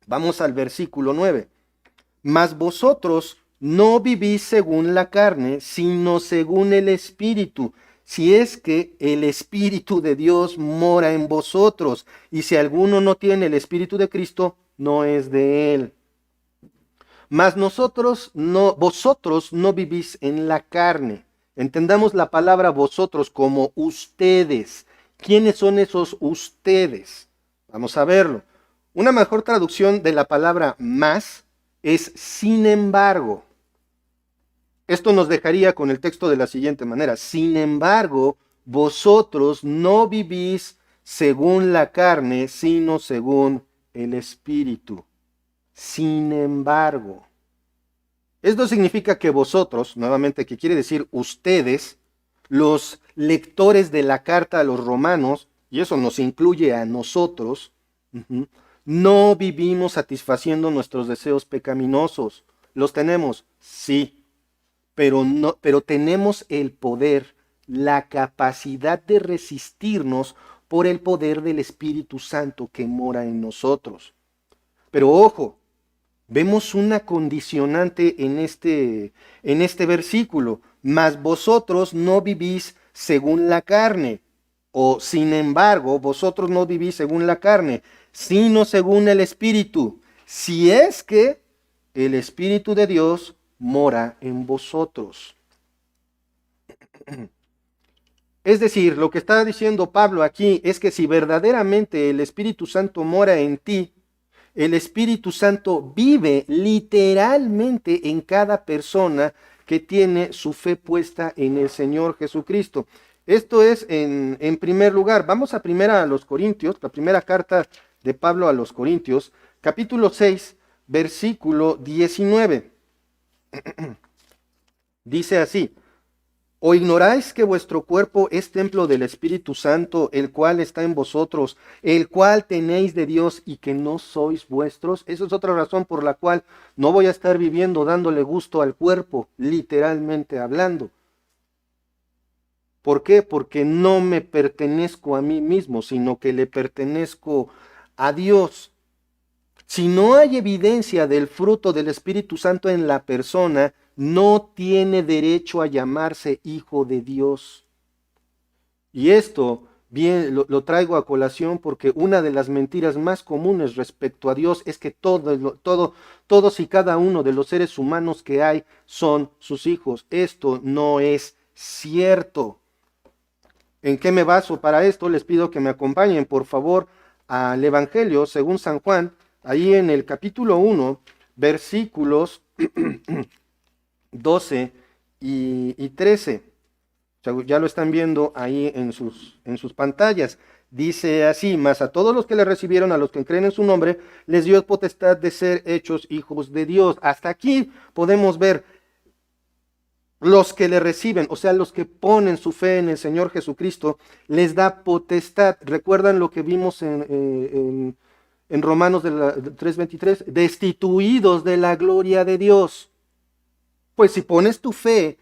Vamos al versículo 9. Mas vosotros no vivís según la carne, sino según el Espíritu, si es que el Espíritu de Dios mora en vosotros, y si alguno no tiene el Espíritu de Cristo, no es de él. Mas vosotros no vivís en la carne. Entendamos la palabra vosotros como ustedes. ¿Quiénes son esos ustedes? Vamos a verlo. Una mejor traducción de la palabra más es sin embargo. Esto nos dejaría con el texto de la siguiente manera: sin embargo, vosotros no vivís según la carne, sino según el Espíritu. Sin embargo, esto significa que vosotros, nuevamente, que quiere decir ustedes, los lectores de la carta a los romanos, y eso nos incluye a nosotros, no vivimos satisfaciendo nuestros deseos pecaminosos. ¿Los tenemos? Sí, pero tenemos el poder, la capacidad de resistirnos por el poder del Espíritu Santo que mora en nosotros. Pero ojo, vemos una condicionante en este versículo. Mas vosotros no vivís según la carne. O sin embargo, vosotros no vivís según la carne, sino según el Espíritu. Si es que el Espíritu de Dios mora en vosotros. Es decir, lo que está diciendo Pablo aquí es que si verdaderamente el Espíritu Santo mora en ti, el Espíritu Santo vive literalmente en cada persona que tiene su fe puesta en el Señor Jesucristo. Esto es en primer lugar. Vamos a los Corintios, la primera carta de Pablo a los Corintios, capítulo 6, versículo 19. Dice así: ¿O ignoráis que vuestro cuerpo es templo del Espíritu Santo, el cual está en vosotros, el cual tenéis de Dios y que no sois vuestros? Esa es otra razón por la cual no voy a estar viviendo dándole gusto al cuerpo, literalmente hablando. ¿Por qué? Porque no me pertenezco a mí mismo, sino que le pertenezco a Dios. Si no hay evidencia del fruto del Espíritu Santo en la persona, no tiene derecho a llamarse hijo de Dios. Y esto bien lo traigo a colación porque una de las mentiras más comunes respecto a Dios es que todos y cada uno de los seres humanos que hay son sus hijos. Esto no es cierto. ¿En qué me baso para esto? Les pido que me acompañen, por favor, al Evangelio según San Juan, ahí en el capítulo 1, versículos 12 y 13. O sea, ya lo están viendo ahí en sus pantallas. Dice así: mas a todos los que le recibieron, a los que creen en su nombre, les dio potestad de ser hechos hijos de Dios. Hasta aquí podemos ver los que le reciben, o sea, los que ponen su fe en el Señor Jesucristo, les da potestad. ¿Recuerdan lo que vimos en Romanos 3:23? Destituidos de la gloria de Dios. Pues si pones tu fe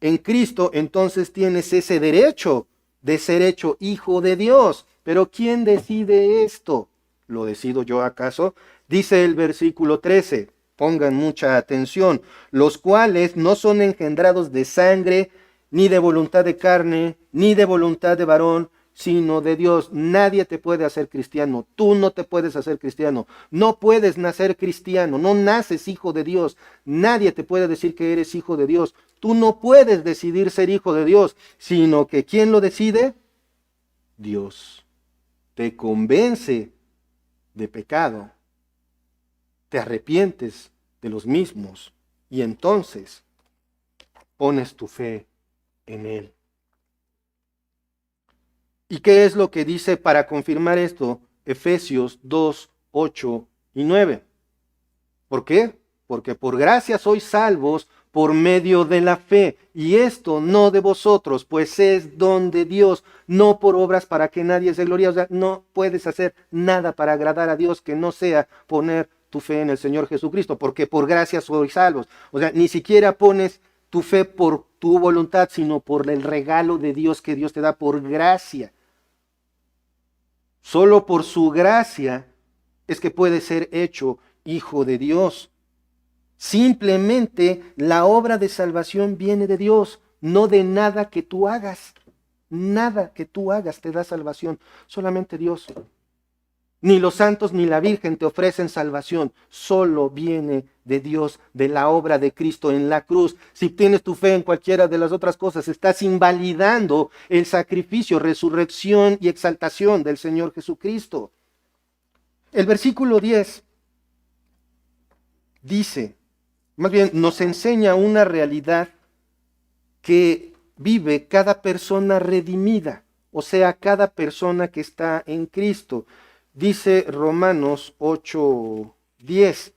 en Cristo, entonces tienes ese derecho de ser hecho hijo de Dios. Pero ¿quién decide esto? ¿Lo decido yo acaso? Dice el versículo 13. Pongan mucha atención: los cuales no son engendrados de sangre, ni de voluntad de carne, ni de voluntad de varón, sino de Dios. Nadie te puede hacer cristiano. Tú no te puedes hacer cristiano. No puedes nacer cristiano. No naces hijo de Dios. Nadie te puede decir que eres hijo de Dios. Tú no puedes decidir ser hijo de Dios, sino que ¿quién lo decide? Dios. Te convence de pecado, te arrepientes de los mismos y entonces pones tu fe en Él. ¿Y qué es lo que dice para confirmar esto Efesios 2, 8 y 9? ¿Por qué? Porque por gracia sois salvos por medio de la fe, y esto no de vosotros, pues es don de Dios, no por obras para que nadie se gloríe. O sea, no puedes hacer nada para agradar a Dios que no sea poner tu fe en el Señor Jesucristo, porque por gracia sois salvos. O sea, ni siquiera pones tu fe por tu voluntad, sino por el regalo de Dios que Dios te da por gracia. Solo por su gracia es que puede ser hecho hijo de Dios. Simplemente la obra de salvación viene de Dios, no de nada que tú hagas. Nada que tú hagas te da salvación, solamente Dios. Ni los santos ni la Virgen te ofrecen salvación, solo viene de Dios, de la obra de Cristo en la cruz. Si tienes tu fe en cualquiera de las otras cosas, estás invalidando el sacrificio, resurrección y exaltación del Señor Jesucristo. El versículo 10 dice, más bien nos enseña una realidad que vive cada persona redimida, o sea, cada persona que está en Cristo. Dice Romanos 8:10,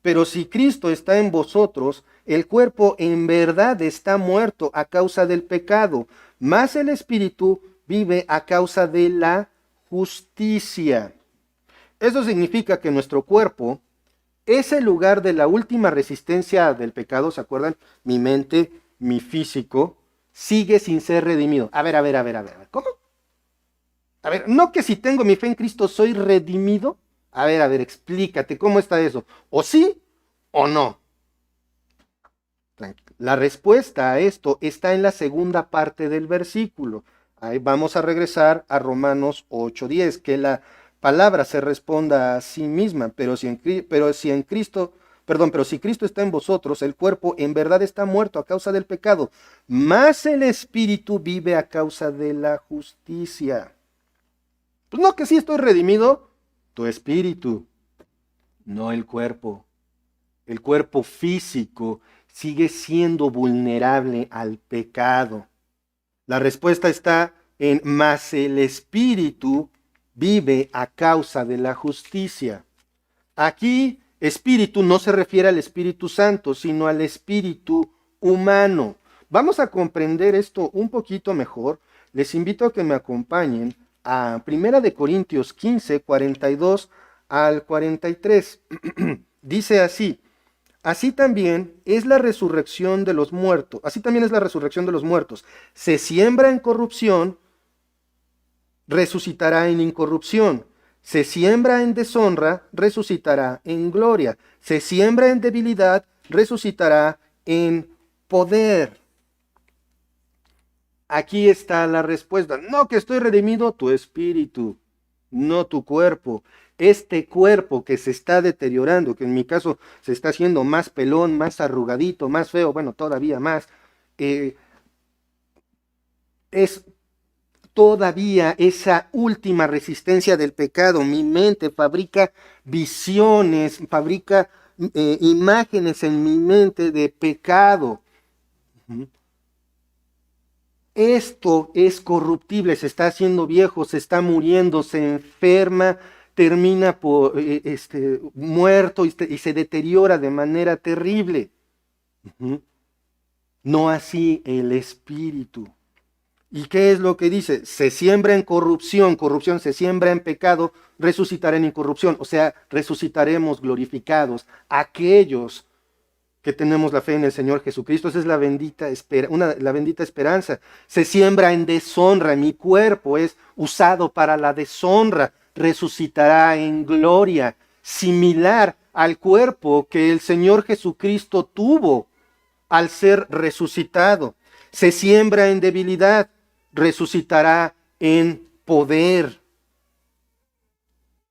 Pero si Cristo está en vosotros, el cuerpo en verdad está muerto a causa del pecado, mas el espíritu vive a causa de la justicia. Eso significa que nuestro cuerpo es el lugar de la última resistencia del pecado, ¿se acuerdan? Mi mente, mi físico, sigue sin ser redimido. A ver, ¿cómo? A ver, no que si tengo mi fe en Cristo soy redimido. A ver, explícate, ¿cómo está eso? ¿O sí o no? La respuesta a esto está en la segunda parte del versículo. Ahí vamos a regresar a Romanos 8:10, que la palabra se responda a sí misma, pero si Cristo está en vosotros, el cuerpo en verdad está muerto a causa del pecado, mas el espíritu vive a causa de la justicia. Pues no que sí estoy redimido, tu espíritu, no el cuerpo. El cuerpo físico sigue siendo vulnerable al pecado. La respuesta está en mas el espíritu vive a causa de la justicia. Aquí espíritu no se refiere al Espíritu Santo, sino al espíritu humano. Vamos a comprender esto un poquito mejor. Les invito a que me acompañen a 1 Corintios 15, 42 al 43. Dice así: así también es la resurrección de los muertos. Así también es la resurrección de los muertos. Se siembra en corrupción, resucitará en incorrupción. Se siembra en deshonra, resucitará en gloria. Se siembra en debilidad, resucitará en poder. Aquí está la respuesta. No que estoy redimido, tu espíritu, no tu cuerpo. Este cuerpo que se está deteriorando, que en mi caso se está haciendo más pelón, más arrugadito, más feo, bueno, todavía más, es todavía esa última resistencia del pecado. Mi mente fabrica visiones, fabrica imágenes en mi mente de pecado. Esto es corruptible, se está haciendo viejo, se está muriendo, se enferma, termina por, muerto y se deteriora de manera terrible. No así el espíritu. ¿Y qué es lo que dice? Se siembra en corrupción, corrupción se siembra en pecado, resucitará en incorrupción. O sea, resucitaremos glorificados aquellos que tenemos la fe en el Señor Jesucristo. Esa es la bendita, la bendita esperanza. Se siembra en deshonra, mi cuerpo es usado para la deshonra, resucitará en gloria, similar al cuerpo que el Señor Jesucristo tuvo al ser resucitado. Se siembra en debilidad, resucitará en poder.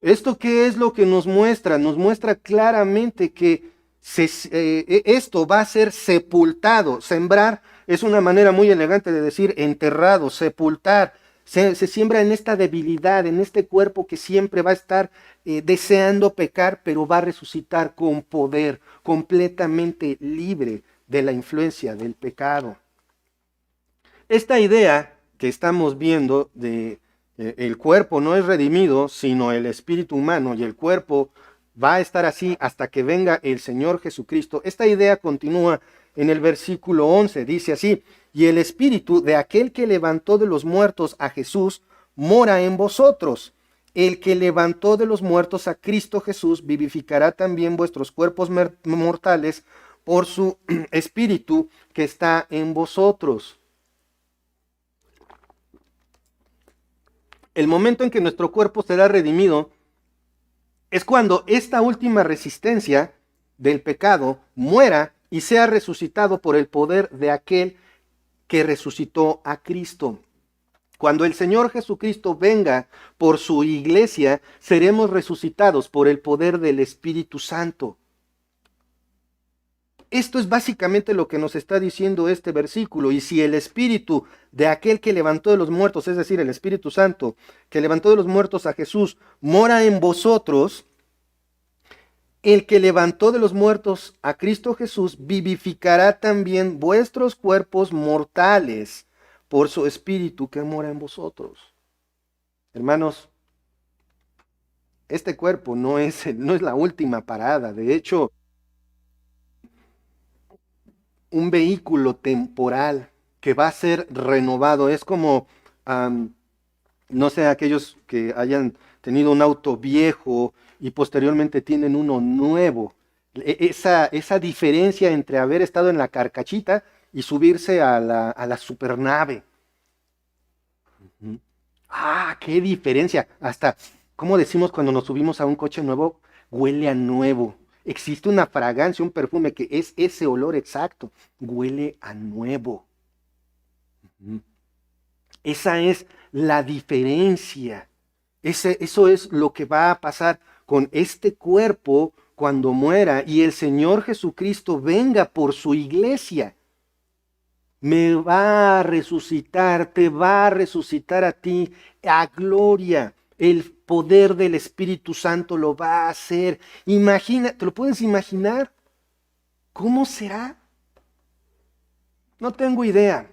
¿Esto qué es lo que nos muestra? Nos muestra claramente que esto va a ser sepultado. Sembrar es una manera muy elegante de decir enterrado, sepultar. Se siembra en esta debilidad, en este cuerpo que siempre va a estar deseando pecar, pero va a resucitar con poder, completamente libre de la influencia del pecado. Esta idea que estamos viendo de el cuerpo no es redimido, sino el espíritu humano, y el cuerpo va a estar así hasta que venga el Señor Jesucristo. Esta idea continúa en el versículo 11, dice así: y el espíritu de aquel que levantó de los muertos a Jesús mora en vosotros. El que levantó de los muertos a Cristo Jesús vivificará también vuestros cuerpos mortales por su espíritu que está en vosotros. El momento en que nuestro cuerpo será redimido es cuando esta última resistencia del pecado muera y sea resucitado por el poder de aquel que resucitó a Cristo. Cuando el Señor Jesucristo venga por su iglesia, seremos resucitados por el poder del Espíritu Santo. Esto es básicamente lo que nos está diciendo este versículo. Y si el espíritu de aquel que levantó de los muertos, es decir, el Espíritu Santo, que levantó de los muertos a Jesús, mora en vosotros, el que levantó de los muertos a Cristo Jesús vivificará también vuestros cuerpos mortales por su espíritu que mora en vosotros. Hermanos, este cuerpo no es la última parada. De hecho, un vehículo temporal que va a ser renovado. Es como, no sé, aquellos que hayan tenido un auto viejo y posteriormente tienen uno nuevo. Esa diferencia entre haber estado en la carcachita y subirse a la supernave. Ujú. Ah, qué diferencia. Hasta, ¿cómo decimos cuando nos subimos a un coche nuevo? Huele a nuevo. Existe una fragancia, un perfume que es ese olor exacto. Huele a nuevo. Ujú. Esa es la diferencia. Eso es lo que va a pasar con este cuerpo cuando muera y el Señor Jesucristo venga por su iglesia. Me va a resucitar, te va a resucitar a ti a gloria. El poder del Espíritu Santo lo va a hacer. Imagina, ¿te lo puedes imaginar? ¿Cómo será? No tengo idea.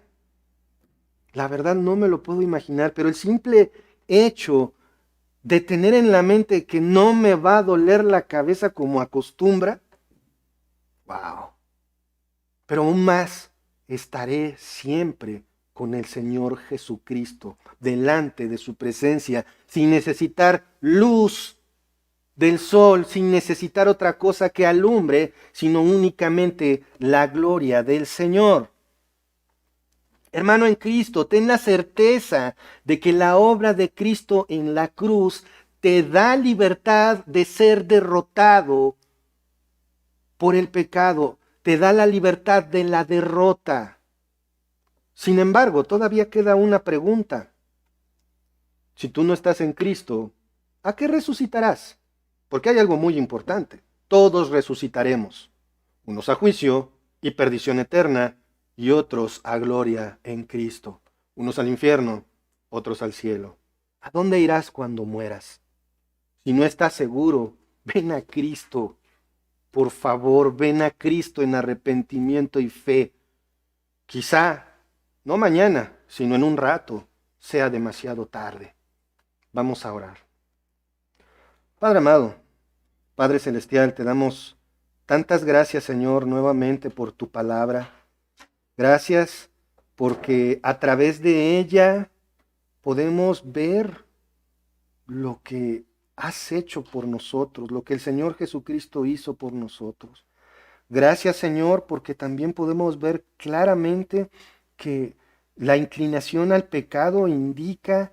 La verdad no me lo puedo imaginar, pero el simple hecho de tener en la mente que no me va a doler la cabeza como acostumbra, wow. Pero aún más, estaré siempre con el Señor Jesucristo, delante de su presencia, sin necesitar luz del sol, sin necesitar otra cosa que alumbre, sino únicamente la gloria del Señor. Hermano en Cristo, ten la certeza de que la obra de Cristo en la cruz te da libertad de ser derrotado por el pecado, te da la libertad de la derrota. Sin embargo, todavía queda una pregunta. Si tú no estás en Cristo, ¿a qué resucitarás? Porque hay algo muy importante. Todos resucitaremos, unos a juicio y perdición eterna, y otros a gloria en Cristo. Unos al infierno, otros al cielo. ¿A dónde irás cuando mueras? Si no estás seguro, ven a Cristo. Por favor, ven a Cristo en arrepentimiento y fe. Quizá, no mañana, sino en un rato, sea demasiado tarde. Vamos a orar. Padre amado, Padre celestial, te damos tantas gracias, Señor, nuevamente por tu palabra. Gracias porque a través de ella podemos ver lo que has hecho por nosotros, lo que el Señor Jesucristo hizo por nosotros. Gracias, Señor, porque también podemos ver claramente que la inclinación al pecado indica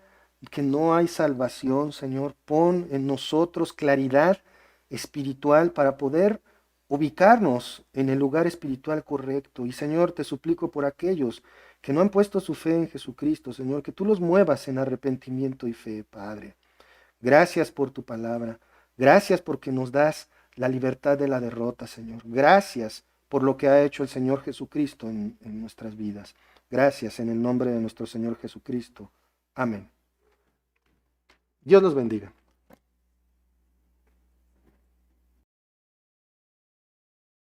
que no hay salvación, Señor. Pon en nosotros claridad espiritual para poder ubicarnos en el lugar espiritual correcto. Y, Señor, te suplico por aquellos que no han puesto su fe en Jesucristo, Señor, que tú los muevas en arrepentimiento y fe, Padre. Gracias por tu palabra. Gracias porque nos das la libertad de la derrota, Señor. Gracias por lo que ha hecho el Señor Jesucristo en nuestras vidas. Gracias en el nombre de nuestro Señor Jesucristo. Amén. Dios los bendiga.